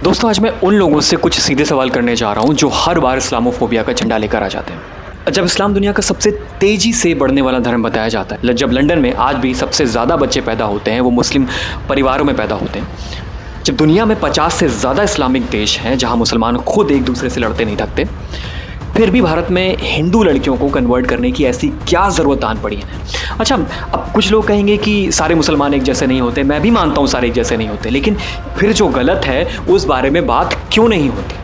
दोस्तों आज मैं उन लोगों से कुछ सीधे सवाल करने जा रहा हूं जो हर बार इस्लामोफोबिया का झंडा लेकर आ जाते हैं। जब इस्लाम दुनिया का सबसे तेज़ी से बढ़ने वाला धर्म बताया जाता है, जब लंदन में आज भी सबसे ज़्यादा बच्चे पैदा होते हैं वो मुस्लिम परिवारों में पैदा होते हैं, जब दुनिया में 50 से ज़्यादा इस्लामिक देश हैं जहां मुसलमान खुद एक दूसरे से लड़ते नहीं थकते, फिर भी भारत में हिंदू लड़कियों को कन्वर्ट करने की ऐसी क्या ज़रूरत आन पड़ी है। अच्छा, अब कुछ लोग कहेंगे कि सारे मुसलमान एक जैसे नहीं होते। मैं भी मानता हूँ सारे एक जैसे नहीं होते, लेकिन फिर जो गलत है उस बारे में बात क्यों नहीं होती?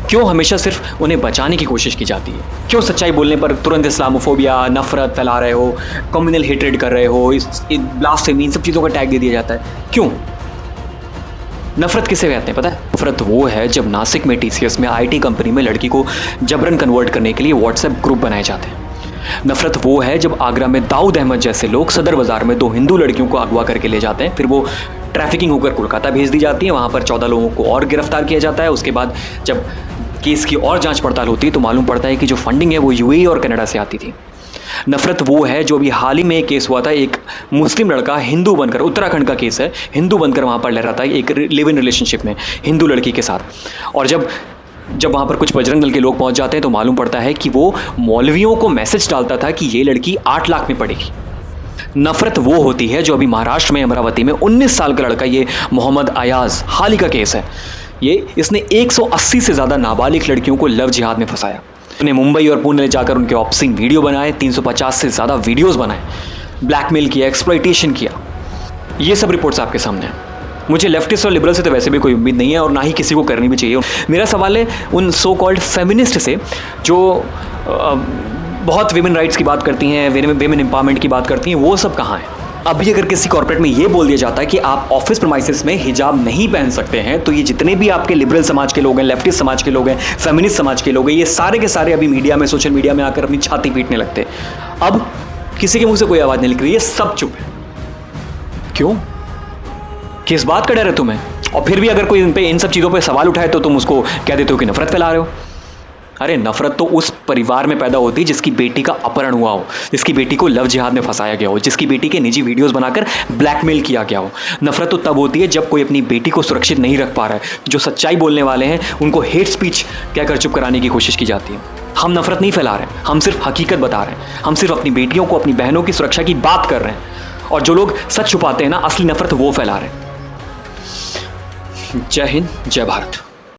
क्यों हमेशा सिर्फ उन्हें बचाने की कोशिश की जाती है? क्यों सच्चाई बोलने पर तुरंत इस्लामोफोबिया, नफरत फैला रहे हो, कम्युनल हेट्रेड कर रहे हो, इस ब्लास्फेमी, इन सब चीज़ों का टैग दे दिया जाता है? क्यों? नफरत किसे कहते हैं पता है? नफरत वो है जब नासिक में TCS में IT कंपनी में लड़की को जबरन कन्वर्ट करने के लिए WhatsApp ग्रुप बनाए जाते हैं। नफरत वो है जब आगरा में दाऊद अहमद जैसे लोग सदर बाज़ार में 2 हिंदू लड़कियों को अगवा करके ले जाते हैं, फिर वो ट्रैफिकिंग होकर कोलकाता भेज दी जाती है, वहाँ पर 14 लोगों को और गिरफ्तार किया जाता है। उसके बाद जब केस की और जाँच पड़ताल होती है तो मालूम पड़ता है कि जो फंडिंग है वो UAE और कनाडा से आती थी। नफरत वो है जो अभी हाल ही में एक केस हुआ था, एक मुस्लिम लड़का हिंदू बनकर, उत्तराखंड का केस है, हिंदू बनकर वहाँ पर रह रहा था एक लिव इन रिलेशनशिप में हिंदू लड़की के साथ, और जब वहाँ पर कुछ बजरंग दल के लोग पहुँच जाते हैं तो मालूम पड़ता है कि वो मौलवियों को मैसेज डालता था कि ये लड़की 8 लाख में पड़ेगी। नफरत वो होती है जो अभी महाराष्ट्र में अमरावती में 19 साल का लड़का, ये मोहम्मद अयाज, हाल ही का केस है, इसने 180 से ज़्यादा नाबालिग लड़कियों को लव जिहाद में फंसाया। उन्हें मुंबई और पुणे ले जाकर उनके ऑप्सिंग वीडियो बनाए, 350 से ज़्यादा वीडियोस बनाए, ब्लैकमेल किया, एक्सप्लॉइटेशन किया। ये सब रिपोर्ट्स आपके सामने हैं। मुझे लेफ्टिस्ट और लिबरल से तो वैसे भी कोई उम्मीद नहीं है और ना ही किसी को करनी भी चाहिए। मेरा सवाल है उन सो कॉल्ड फेमिनिस्ट से जो बहुत विमेन राइट्स की बात करती हैं, विमेन एम्पावरमेंट की बात करती हैं, वो सब कहाँ हैं? अभी अगर किसी कॉर्पोरेट में ये बोल दिया जाता है कि आप ऑफिस प्रीमाइसेस में हिजाब नहीं पहन सकते हैं, तो ये जितने भी आपके लिबरल समाज के लोग हैं, लेफ्टिस्ट समाज के लोग हैं, फेमिनिस्ट समाज के लोग हैं, ये सारे के सारे अभी मीडिया में, सोशल मीडिया में आकर अपनी छाती पीटने लगते हैं। अब किसी के मुंह से कोई आवाज़ नहीं निकल रही है, सब चुप है। क्यों? किस बात का डर है तुम्हें? और फिर भी अगर कोई इन सब चीज़ों पर सवाल उठाए तो तुम उसको कह देते हो कि नफरत फैला रहे हो। अरे नफरत तो उस परिवार में पैदा होती है जिसकी बेटी का अपहरण हुआ हो, जिसकी बेटी को लव जिहाद में फंसाया गया हो, जिसकी बेटी के निजी वीडियोस बनाकर ब्लैकमेल किया गया हो। नफरत तो तब होती है जब कोई अपनी बेटी को सुरक्षित नहीं रख पा रहा है। जो सच्चाई बोलने वाले हैं उनको हेट स्पीच कहकर चुप कराने की कोशिश की जाती है। हम नफरत नहीं फैला रहे हैं, हम सिर्फ हकीकत बता रहे हैं। हम सिर्फ अपनी बेटियों को, अपनी बहनों की सुरक्षा की बात कर रहे हैं। और जो लोग सच छुपाते हैं ना, असली नफरत वो फैला रहे हैं। जय हिंद, जय भारत।